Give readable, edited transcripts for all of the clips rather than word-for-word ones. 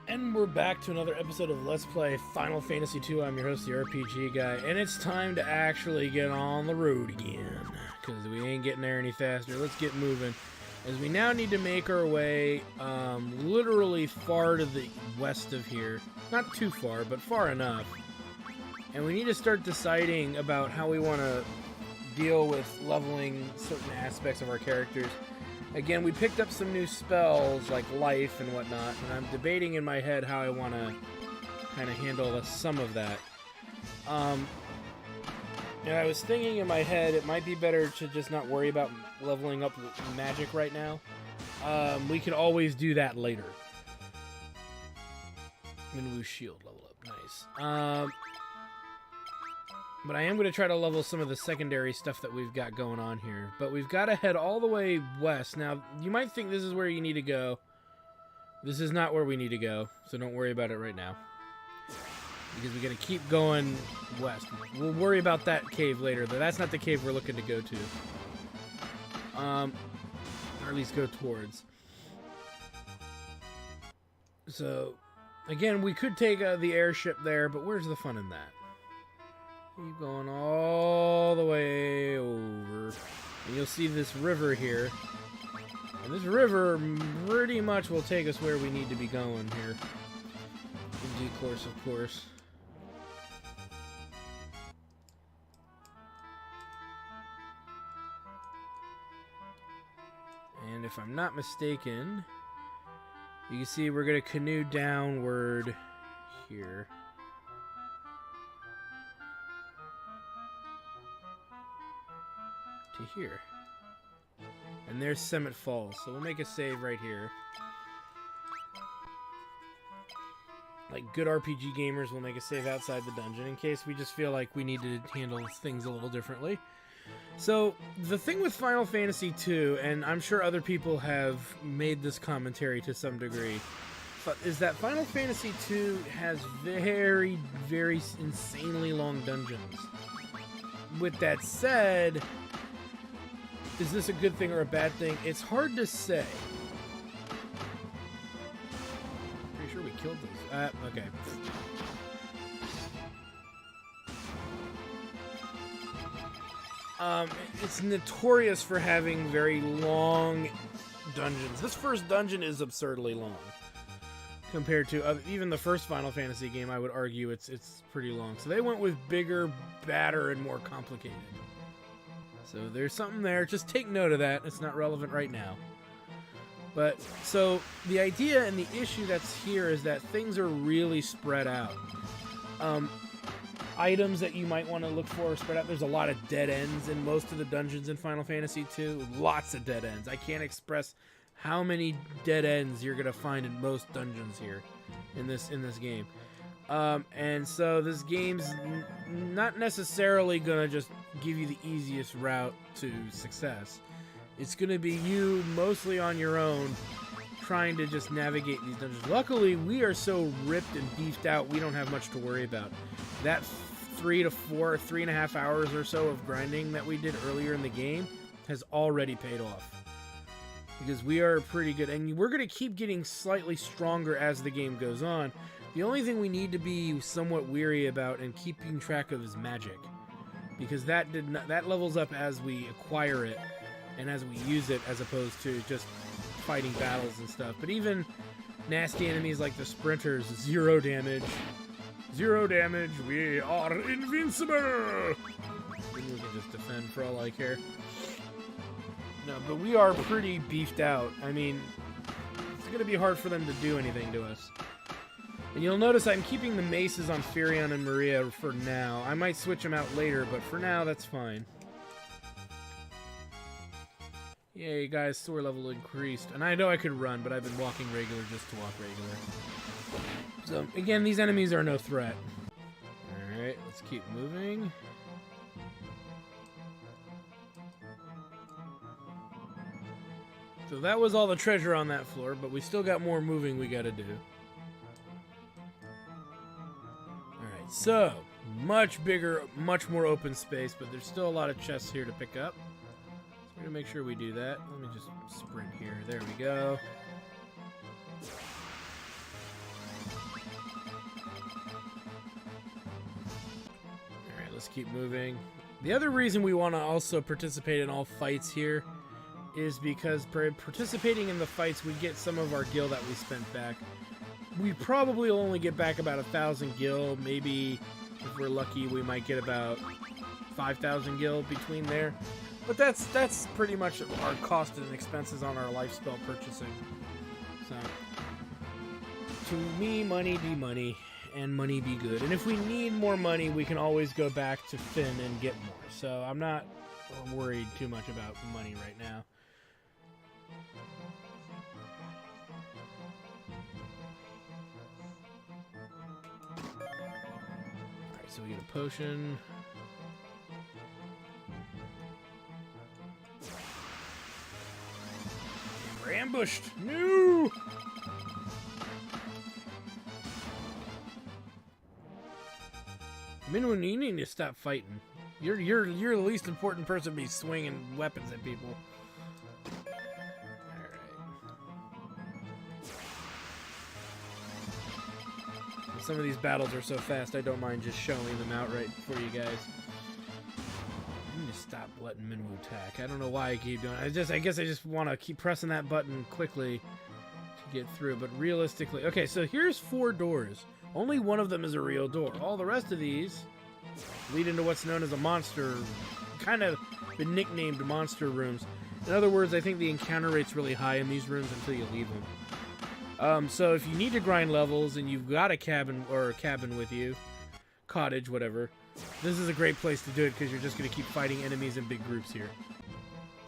And we're back to another episode of Let's Play Final Fantasy II. I'm your host, the RPG guy, and it's time to actually get on the road again, because we ain't getting there any faster. Let's get moving, as we now need to make our way literally far to the west of here. Not too far, but far enough. And we need to start deciding about how we want to deal with leveling certain aspects of our characters. Again, we picked up some new spells, like life and whatnot, and I'm debating in my head how I want to kind of handle some of that. And I was thinking in my head, it might be better to just not worry about leveling up magic right now. We can always do that later. Minwu's shield level up, nice. But I am going to try to level some of the secondary stuff that we've got going on here. But we've got to head all the way west. Now, you might think this is where you need to go. This is not where we need to go, so don't worry about it right now. Because we're going to keep going west. We'll worry about that cave later, though. That's not the cave we're looking to go to. Or at least go towards. So, again, we could take the airship there, but where's the fun in that? Keep going all the way over. And you'll see this river here. And this river pretty much will take us where we need to be going here. In due course, of course. And if I'm not mistaken, you can see we're going to canoe downward here. To here. And there's Summit Falls, so we'll make a save right here. Like good RPG gamers, we'll make a save outside the dungeon in case we just feel like we need to handle things a little differently. So, the thing with Final Fantasy II, and I'm sure other people have made this commentary to some degree, is that Final Fantasy II has very, very insanely long dungeons. With that said, is this a good thing or a bad thing? It's hard to say. Pretty sure we killed those. Okay. It's notorious for having very long dungeons. This first dungeon is absurdly long. Compared to even the first Final Fantasy game, I would argue it's pretty long. So they went with bigger, badder, and more complicated. So there's something there. Just take note of that. It's not relevant right now. But, so, the idea and the issue that's here is that things are really spread out. Items that you might want to look for are spread out. There's a lot of dead ends in most of the dungeons in Final Fantasy II. Lots of dead ends. I can't express how many dead ends you're going to find in most dungeons here in this game. And so this game's not necessarily going to just give you the easiest route to success. It's going to be you mostly on your own trying to just navigate these dungeons. Luckily, we are so ripped and beefed out, we don't have much to worry about. That 3.5 hours or so of grinding that we did earlier in the game has already paid off. Because we are pretty good, and we're going to keep getting slightly stronger as the game goes on. The only thing we need to be somewhat weary about and keeping track of is magic. Because that levels up as we acquire it and as we use it, as opposed to just fighting battles and stuff. But even nasty enemies like the sprinters, 0 damage. 0 damage, we are invincible! We can just defend for all I care. No, but we are pretty beefed out. I mean, it's going to be hard for them to do anything to us. And you'll notice I'm keeping the maces on Firion and Maria for now. I might switch them out later, but for now, that's fine. Yay, guys, sword level increased. And I know I could run, but I've been walking regular just to walk regular. So, again, these enemies are no threat. Alright, let's keep moving. So that was all the treasure on that floor, but we still got more moving we gotta do. Alright, so, much bigger, much more open space, but there's still a lot of chests here to pick up. So we're gonna make sure we do that. Let me just sprint here. There we go. let's keep moving. The other reason we want to also participate in all fights here is because participating in the fights, we get some of our gil that we spent back. We probably only get back about 1,000 gil. Maybe if we're lucky, we might get about 5,000 gil between there. But that's pretty much our cost and expenses on our life spell purchasing. So, to me, money be money, and money be good. And if we need more money, we can always go back to Finn and get more. So I'm not worried too much about money right now. Alright, so we get a potion. We're ambushed! No! Minwoo, you need to stop fighting. You're the least important person to be swinging weapons at people. Alright. Some of these battles are so fast, I don't mind just showing them outright for you guys. I need to stop letting Minwoo attack. I don't know why I keep doing it. I guess I just want to keep pressing that button quickly to get through. But realistically, okay, so here's 4 doors. Only one of them is a real door. All the rest of these lead into what's known as a monster, kind of been nicknamed monster rooms. In other words, I think the encounter rate's really high in these rooms until you leave them. So if you need to grind levels and you've got a cabin with you, cottage, whatever, this is a great place to do it because you're just going to keep fighting enemies in big groups here.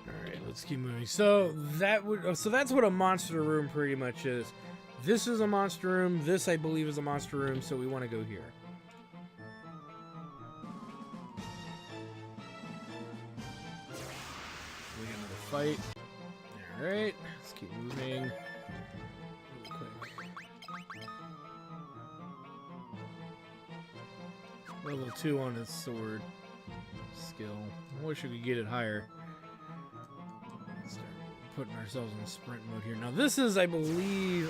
Alright, let's keep moving. So that's what a monster room pretty much is. This is a monster room. This, I believe, is a monster room, so we want to go here. We get another fight. Alright, let's keep moving. Real quick. Level 2 on his sword skill. I wish we could get it higher. Let's start putting ourselves in sprint mode here. Now, this is, I believe,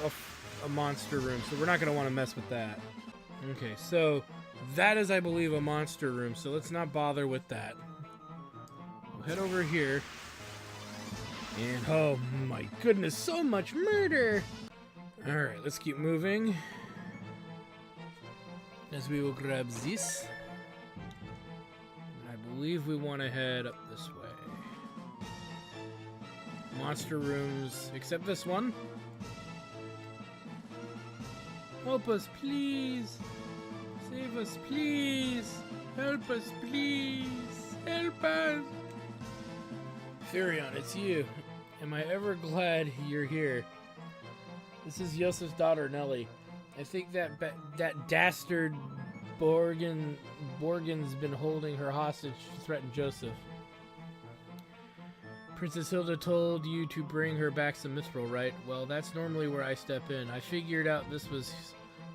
a monster room, so we're not going to want to mess with that. Okay, so that is, I believe, a monster room, so let's not bother with that. We'll head over here. And, oh my goodness, so much murder! Alright, let's keep moving. As we will grab this. I believe we want to head up this way. Monster rooms, except this one. Help us, please. Save us, please. Help us, please. Help us. Furion, it's you. Am I ever glad you're here? This is Yosef's daughter, Nellie. I think that dastard Borgen's been holding her hostage to threaten Joseph. Princess Hilda told you to bring her back some Mythril, right? Well, that's normally where I step in. I figured out this was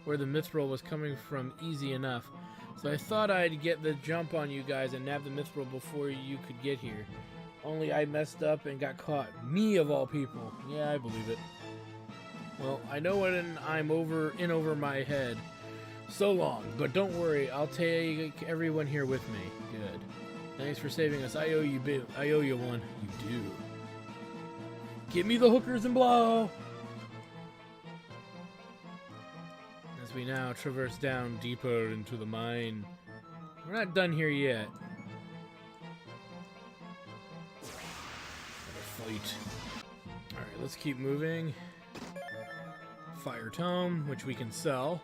where the Mythril was coming from easy enough. So I thought I'd get the jump on you guys and nab the Mythril before you could get here. Only I messed up and got caught. Me of all people. Yeah, I believe it. Well, I know it and I'm in over my head. So long, but don't worry, I'll take everyone here with me. Good. Thanks for saving us. I owe you one. You do. Give me the hookers and blow! As we now traverse down deeper into the mine. We're not done here yet. Another fight. Alright, let's keep moving. Fire tome, which we can sell.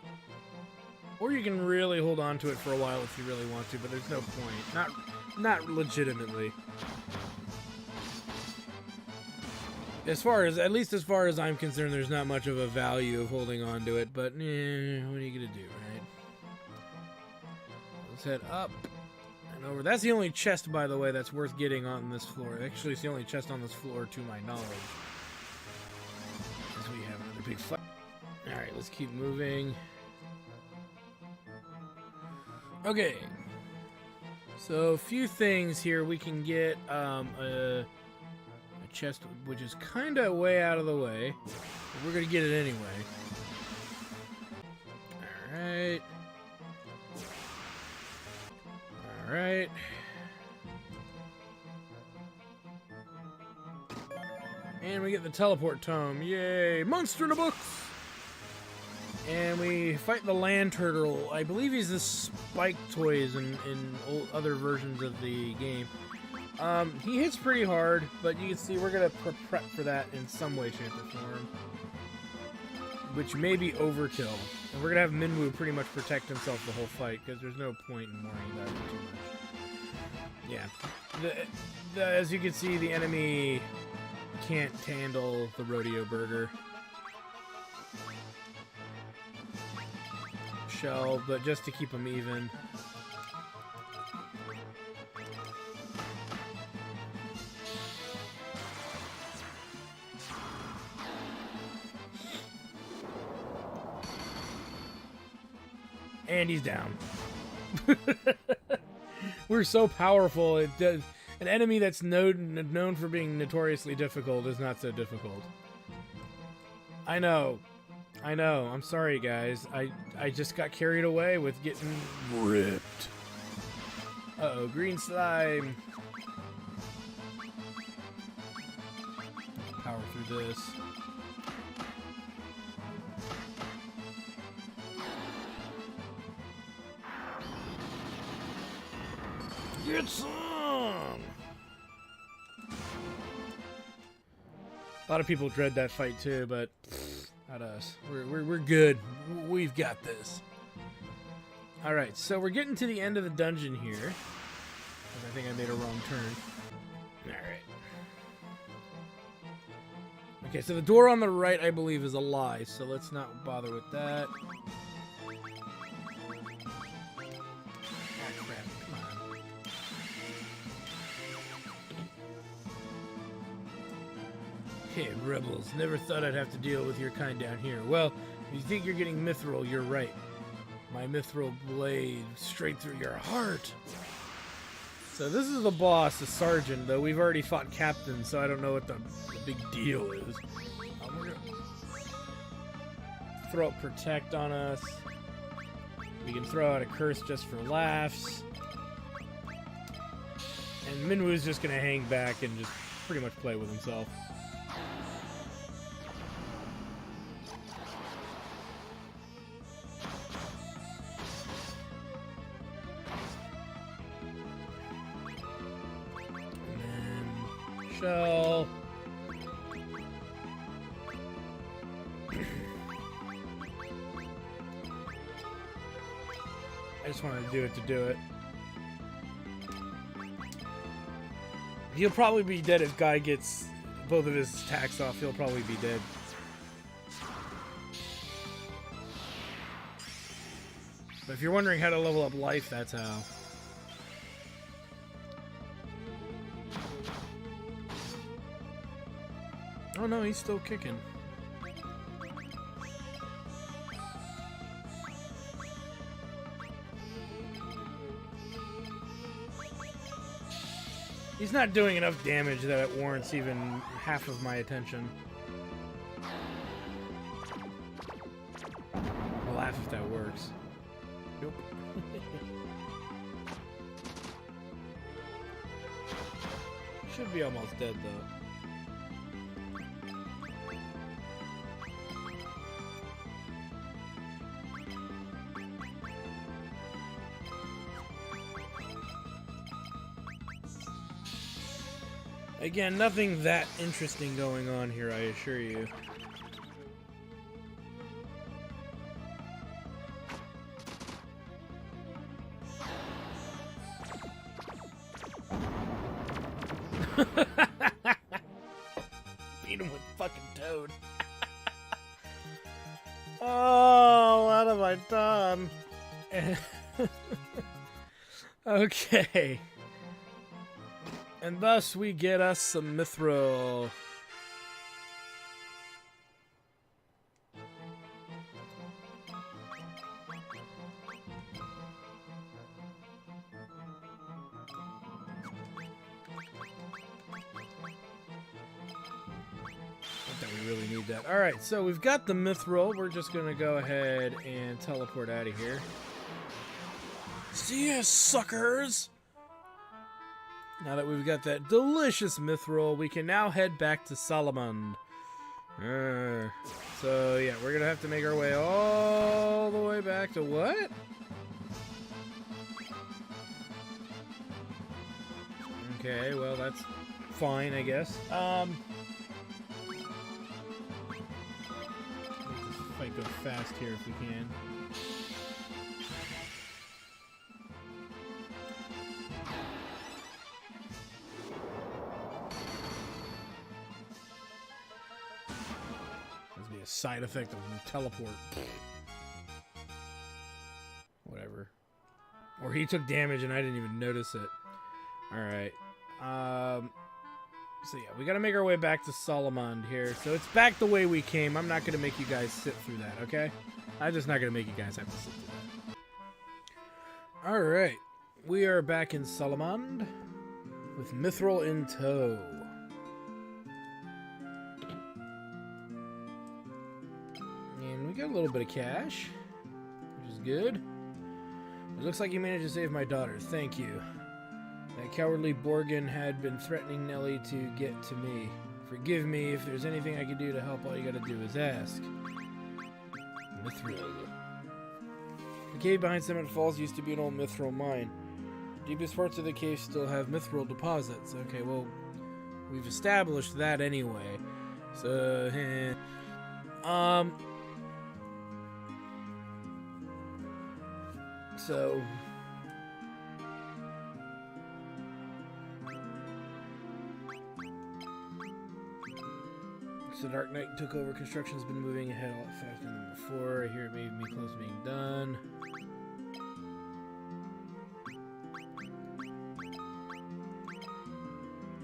Or you can really hold on to it for a while if you really want to, but there's no point. Not legitimately. At least as far as I'm concerned, there's not much of a value of holding on to it, but what are you gonna do, right? Let's head up and over. That's the only chest, by the way, that's worth getting on this floor. Actually, it's the only chest on this floor, to my knowledge. As we have another big fight. Alright, let's keep moving. Okay. So, a few things here. We can get a chest, which is kind of way out of the way. But we're going to get it anyway. Alright. And we get the teleport tome. Yay! Monster in a box! And we fight the land turtle. I believe he's the spike toys in other versions of the game. He hits pretty hard, but you can see we're going to prep for that in some way, shape, or form. Which may be overkill. And we're going to have Minwu pretty much protect himself the whole fight, because there's no point in worrying about it too much. Yeah. As you can see, the enemy can't handle the rodeo burger. Shell, but just to keep them even. And he's down. We're so powerful. It does. An enemy that's known for being notoriously difficult is not so difficult. I know. I'm sorry, guys. I just got carried away with getting ripped. Uh-oh, green slime. Power through this. Get some! A lot of people dread that fight too, but not us. We're good. We've got this. Alright, so we're getting to the end of the dungeon here. I think I made a wrong turn. Alright. Okay, so the door on the right, I believe, is a lie, so let's not bother with that. Hey, rebels, never thought I'd have to deal with your kind down here. Well, if you think you're getting Mythril, you're right. My Mythril blade straight through your heart. So this is the boss, the sergeant, though we've already fought captain, so I don't know what the big deal is. We're gonna throw out protect on us. We can throw out a curse just for laughs. And Minwu's just gonna hang back and just pretty much play with himself. Shell. I just wanted to do it to do it. He'll probably be dead if Guy gets both of his attacks off. He'll probably be dead. But if you're wondering how to level up life, that's how. Oh no, he's still kicking. He's not doing enough damage that it warrants even half of my attention. I'll laugh if that works. Nope. Should be almost dead though. Again, nothing that interesting going on here, I assure you. Beat him with fucking Toad. Oh, what have I done? Okay. And thus we get us some Mythril. Not that we really need that. Alright, so we've got the Mythril. We're just gonna go ahead and teleport out of here. See ya, suckers! Now that we've got that delicious Mythril, we can now head back to Salamand. So, yeah, we're going to have to make our way all the way back to what? Okay, well, that's fine, I guess. Make this fight go fast here if we can. This would be a side effect of teleport. Whatever. Or he took damage and I didn't even notice it. Alright. So yeah, we gotta make our way back to Salamand here. So it's back the way we came. I'm not gonna make you guys sit through that, okay? I'm just not gonna make you guys have to sit through that. Alright. We are back in Salamand with Mythril in tow. And we got a little bit of cash, which is good. It looks like you managed to save my daughter. Thank you. That cowardly Borgin had been threatening Nellie to get to me. Forgive me. If there's anything I can do to help, all you gotta do is ask. Mythril. The cave behind Cement Falls used to be an old Mythril mine. Deepest parts of the cave still have Mythril deposits. Okay, well, we've established that anyway. So, So Dark Knight took over. Construction's been moving ahead a lot faster than before. I hear it may be close to being done.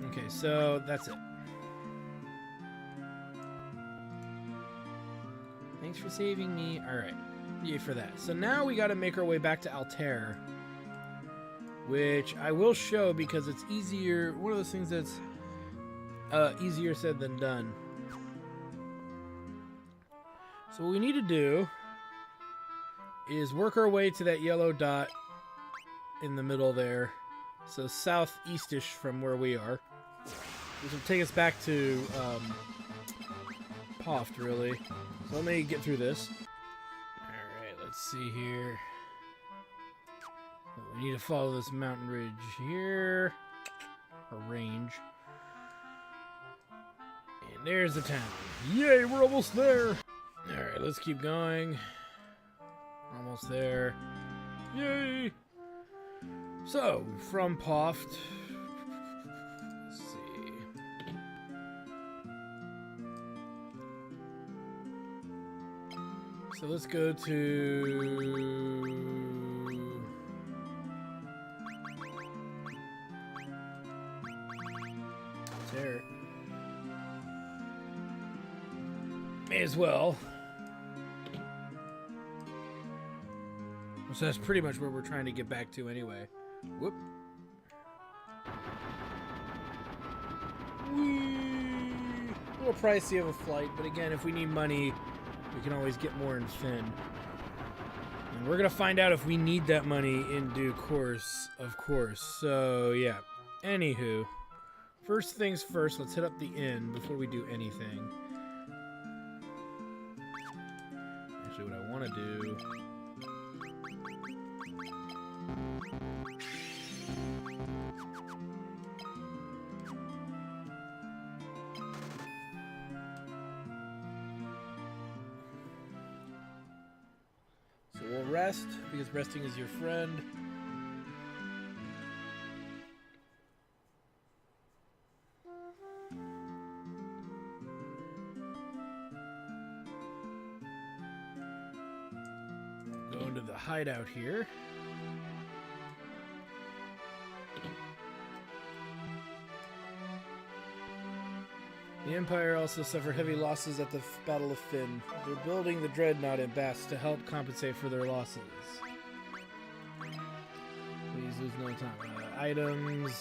Okay, so that's it. Thanks for saving me. Alright. Yay for that. So now we gotta make our way back to Altair, which I will show because it's easier. One of those things that's easier said than done. So what we need to do is work our way to that yellow dot in the middle there. So southeastish from where we are. This will take us back to Poft, really. So let me get through this. Alright, let's see here. We need to follow this mountain ridge here. Or range. And there's the town. Yay, we're almost there! Alright, let's keep going. Almost there. Yay! So, from Poft, let's see. So let's go to there. May as well. So that's pretty much where we're trying to get back to anyway. Whoop. Whee! A little pricey of a flight, but again, if we need money, we can always get more in Finn. And we're gonna find out if we need that money in due course, of course. So, yeah. Anywho, first things first, let's hit up the inn before we do anything. Actually, what I want to do... So we'll rest, because resting is your friend. Go into the hideout here. The Empire also suffered heavy losses at the Battle of Finn. They're building the Dreadnought in Bass to help compensate for their losses. Please lose no time. Items.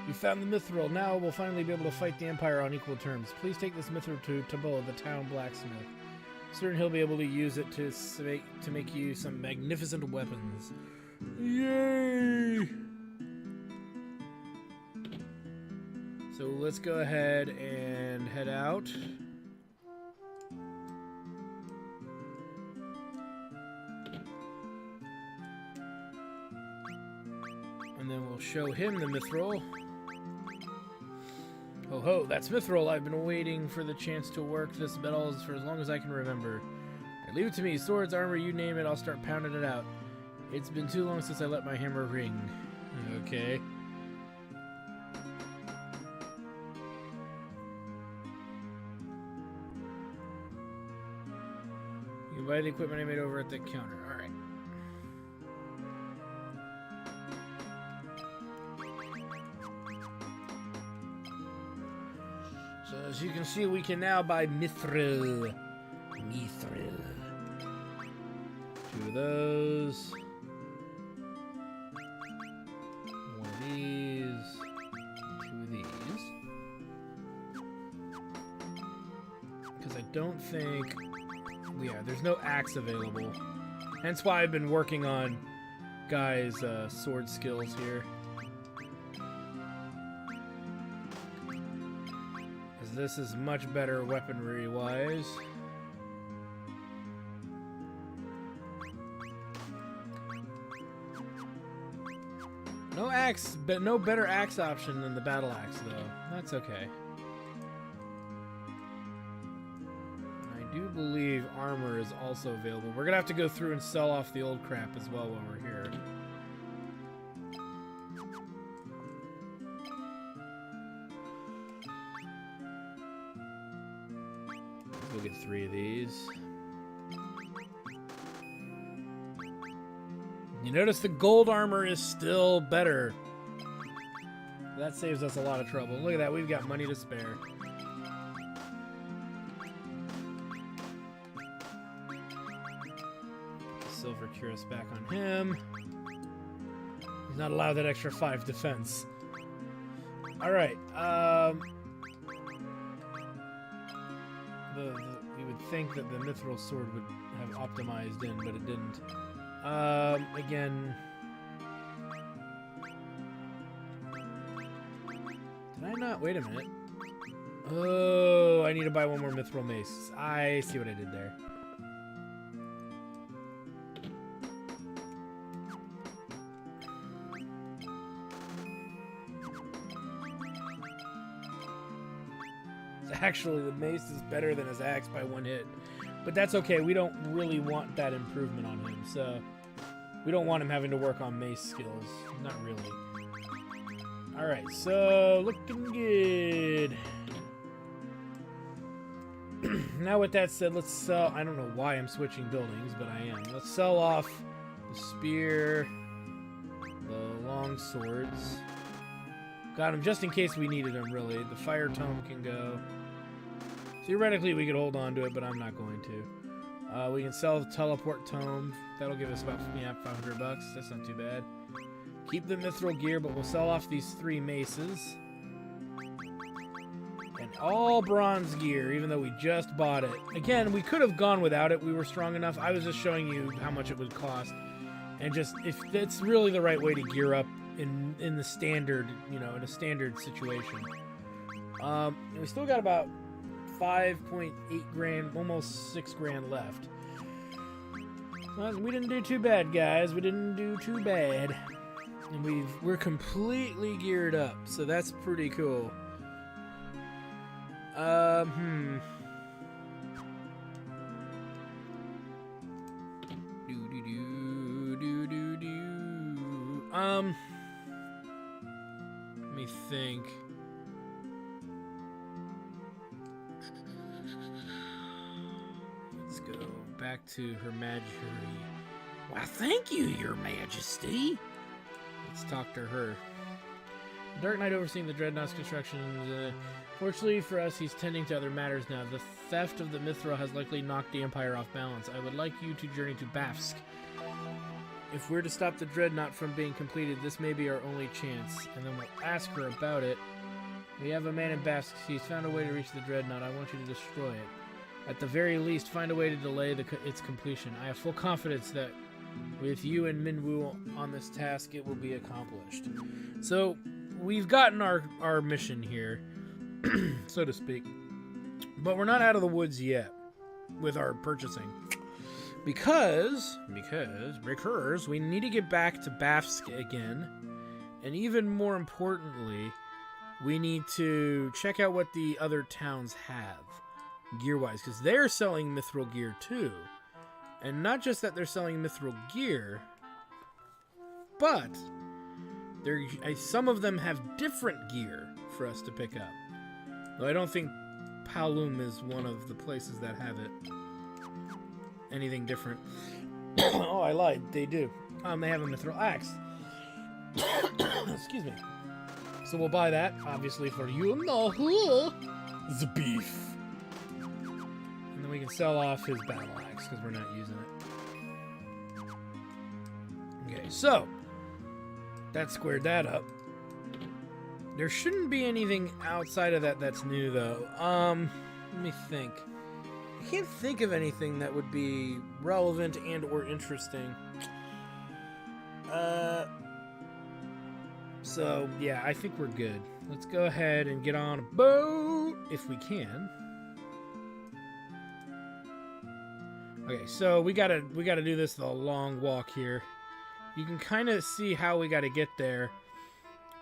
You found the Mythril. Now we'll finally be able to fight the Empire on equal terms. Please take this Mythril to Tabo, the town blacksmith. Certain he'll be able to use it to make you some magnificent weapons. Yay! So let's go ahead and head out. And then we'll show him the Mythril. Ho ho, that's Mythril. I've been waiting for the chance to work this metal for as long as I can remember. Leave it to me. Swords, armor, you name it, I'll start pounding it out. It's been too long since I let my hammer ring. Okay. You can buy the equipment I made over at the counter. Alright. So as you can see, we can now buy Mythril. Mythril. 2 of those. 1 of these. 2 of these. Because I don't think... Yeah, there's no axe available. Hence why I've been working on guys' sword skills here. Because this is much better weaponry-wise. No axe, but no better axe option than the battle axe, though. That's okay. I do believe armor is also available. We're gonna have to go through and sell off the old crap as well while we're here. We'll get 3 of these. You notice the gold armor is still better. That saves us a lot of trouble. Look at that, we've got money to spare. Silver cuirass back on him. He's not allowed that extra 5 defense. Alright, you would think that the Mythril sword would have optimized in, but it didn't. Again... Did I not? Wait a minute. Oh, I need to buy 1 more Mythril mace. I see what I did there. Actually, the mace is better than his axe by 1 hit. But that's okay, we don't really want that improvement on him, so... We don't want him having to work on mace skills. Not really. Alright, so... Looking good. Now with that said, let's sell... I don't know why I'm switching buildings, but I am. Let's sell off the spear, the long swords. Got him just in case we needed him, really. The fire tome can go. Theoretically, we could hold on to it, but I'm not going to. We can sell the teleport tome. That'll give us about, yeah, 500 bucks. That's not too bad. Keep the Mythril gear, but we'll sell off these 3 maces. And all bronze gear, even though we just bought it. Again, we could have gone without it. We were strong enough. I was just showing you how much it would cost. And just, if it's really the right way to gear up in the standard, you know, in a standard situation. We still got about 5.8 grand, almost 6 grand left. Well, we didn't do too bad, guys. We didn't do too bad. And we're completely geared up, so that's pretty cool. Let me think. Let's go back to Her Majesty. Why, thank you, Your Majesty. Let's talk to her. Dark Knight overseeing the Dreadnought's construction. Fortunately for us, he's tending to other matters now. The theft of the Mythril has likely knocked the Empire off balance. I would like you to journey to Bafsk. If we're to stop the Dreadnought from being completed, this may be our only chance. And then we'll ask her about it. We have a man in Bafsk. He's found a way to reach the Dreadnought. I want you to destroy it. At the very least, find a way to delay its completion. I have full confidence that With you and Minwoo on this task, it will be accomplished. So, we've gotten our mission here, so to speak. But we're not out of the woods yet with our purchasing. Because we need to get back to Bafsk again. And even more importantly, we need to check out what the other towns have, gear-wise. Because they're selling Mythril gear too. And not just that they're selling Mythril gear, but some of them have different gear for us to pick up. Though I don't think Palum is one of the places that have it. Anything different. Oh, I lied. They do. They have a Mythril axe. Excuse me. So we'll buy that, obviously, for you. No, the beef. And then we can sell off his battle axe, because we're not using it. Okay, so that squared that up. There shouldn't be anything outside of that that's new, though. Let me think. I can't think of anything that would be relevant and or interesting. So, yeah, I think we're good. Let's go ahead and get on a boat, if we can. Okay, so we gotta do this the long walk here. You can kind of see how we gotta get there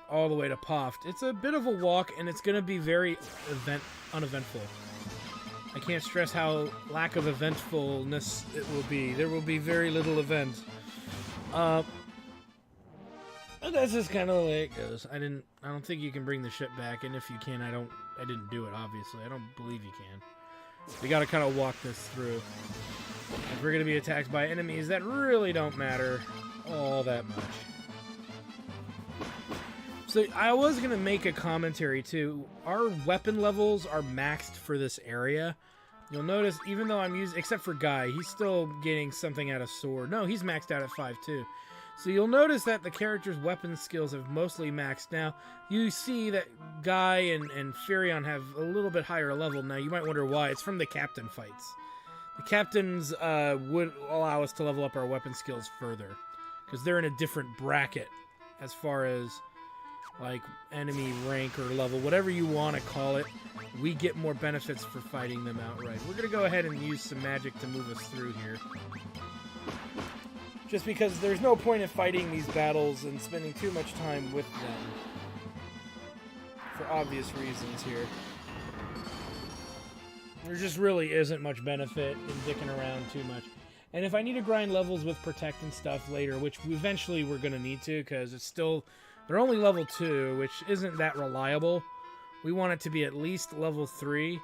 all the way to Poft. It's a bit of a walk, and it's gonna be very uneventful. I can't stress how lack of eventfulness it will be. There will be very little event. That's just kind of the way it goes. I don't think you can bring the ship back, and if you can, I didn't do it, obviously. I don't believe you can. We gotta kind of walk this through. If we're gonna be attacked by enemies that really don't matter all that much. So I was gonna make a commentary too. Our weapon levels are maxed for this area. You'll notice, even though I'm using, except for Guy, he's still getting something out of sword. No, he's maxed out at 5 too. So you'll notice that the character's weapon skills have mostly maxed. Now, you see that Guy and Furion have a little bit higher level. Now, you might wonder why. It's from the captain fights. The captains would allow us to level up our weapon skills further, because they're in a different bracket as far as like enemy rank or level, whatever you want to call it. We get more benefits for fighting them outright. We're going to go ahead and use some magic to move us through here. Just because there's no point in fighting these battles and spending too much time with them. For obvious reasons here. There just really isn't much benefit in dicking around too much. And if I need to grind levels with Protect and stuff later, which eventually we're going to need to, because it's still... They're only level 2, which isn't that reliable. We want it to be at least level 3.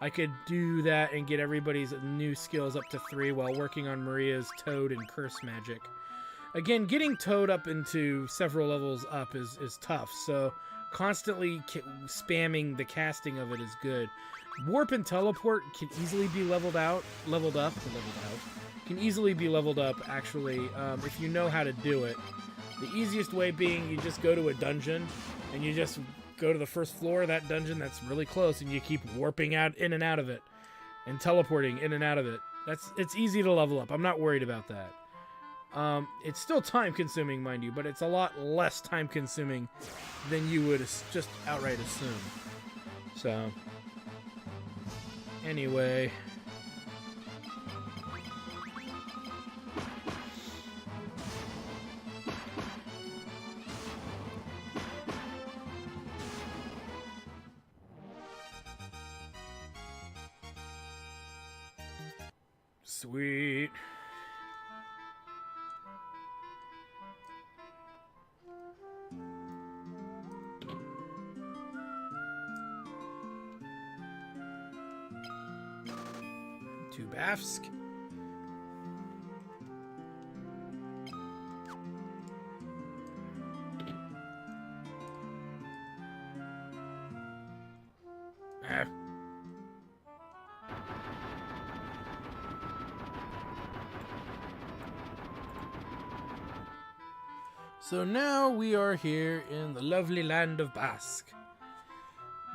I could do that and get everybody's new skills up to 3 while working on Maria's Toad and Curse magic. Again, getting Toad up into several levels up is tough, so constantly spamming the casting of it is good. Warp and Teleport can easily be leveled up. Can easily be leveled up, actually, if you know how to do it. The easiest way being you just go to a dungeon and you just go to the first floor of that dungeon that's really close and you keep warping out in and out of it and teleporting in and out of it. It's easy to level up. I'm not worried about that. It's still time consuming, mind you, but it's a lot less time consuming than you would just outright assume. So, anyway... Sweet. To Bafsk. So now we are here in the lovely land of Bafsk.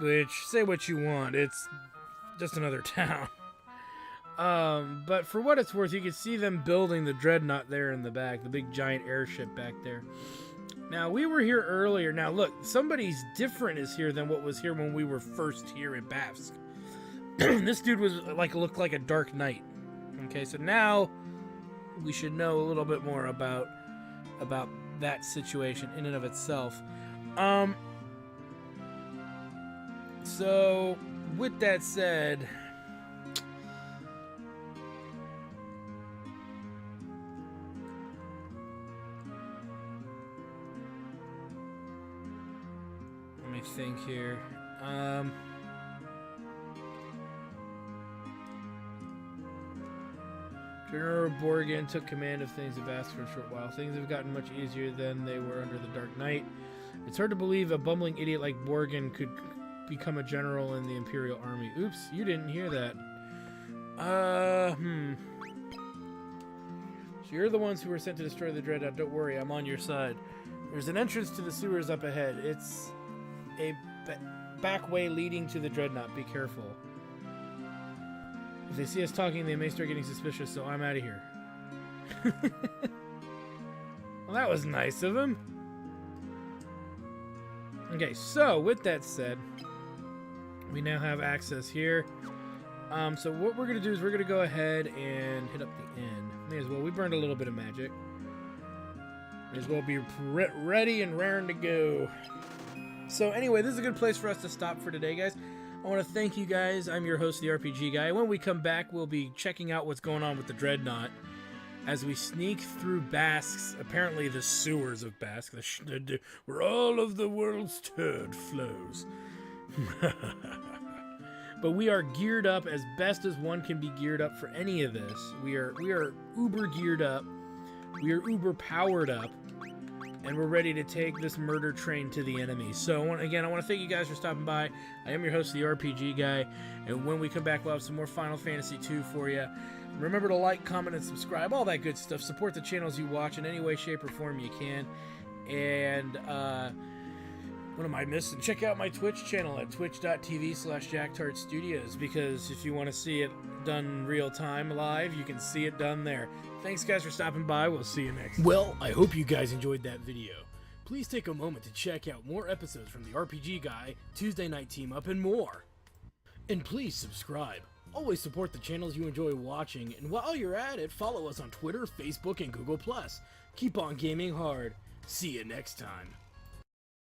Which, say what you want, it's just another town. But for what it's worth, you can see them building the dreadnought there in the back, the big giant airship back there. Now, we were here earlier. Now, look, somebody's different is here than what was here when we were first here in Bavsk. This dude was looked like a Dark Knight. Okay, so now we should know a little bit more about that situation in and of itself. So with that said, let me think here. General Borgen took command of things in Bavsk for a short while. Things have gotten much easier than they were under the Dark Knight. It's hard to believe a bumbling idiot like Borgen could become a general in the Imperial Army. Oops, you didn't hear that. So you're the ones who were sent to destroy the Dreadnought. Don't worry, I'm on your side. There's an entrance to the sewers up ahead. It's a back way leading to the Dreadnought. Be careful. If they see us talking, they may start getting suspicious, so I'm out of here. Well, that was nice of him. Okay, so with that said, we now have access here. So what we're going to do is we're going to go ahead and hit up the end. May as well. We burned a little bit of magic. May as well be ready and raring to go. So anyway, this is a good place for us to stop for today, guys. I want to thank you guys. I'm your host, the RPG Guy. When we come back, we'll be checking out what's going on with the Dreadnought as we sneak through Bavsk's, apparently the sewers of Bavsk, where all of the world's turd flows. But we are geared up as best as one can be geared up for any of this. We are uber geared up. We are uber powered up. And we're ready to take this murder train to the enemy. So, again, I want to thank you guys for stopping by. I am your host, the RPG Guy. And when we come back, we'll have some more Final Fantasy II for you. Remember to like, comment, and subscribe. All that good stuff. Support the channels you watch in any way, shape, or form you can. And, what am I missing? Check out my Twitch channel at twitch.tv/JackTartStudios. Because if you want to see it done real time, live, you can see it done there. Thanks, guys, for stopping by. We'll see you next time. Well, I hope you guys enjoyed that video. Please take a moment to check out more episodes from the RPG Guy, Tuesday Night Team Up, and more. And please subscribe. Always support the channels you enjoy watching, and while you're at it, follow us on Twitter, Facebook, and Google+. Keep on gaming hard. See you next time.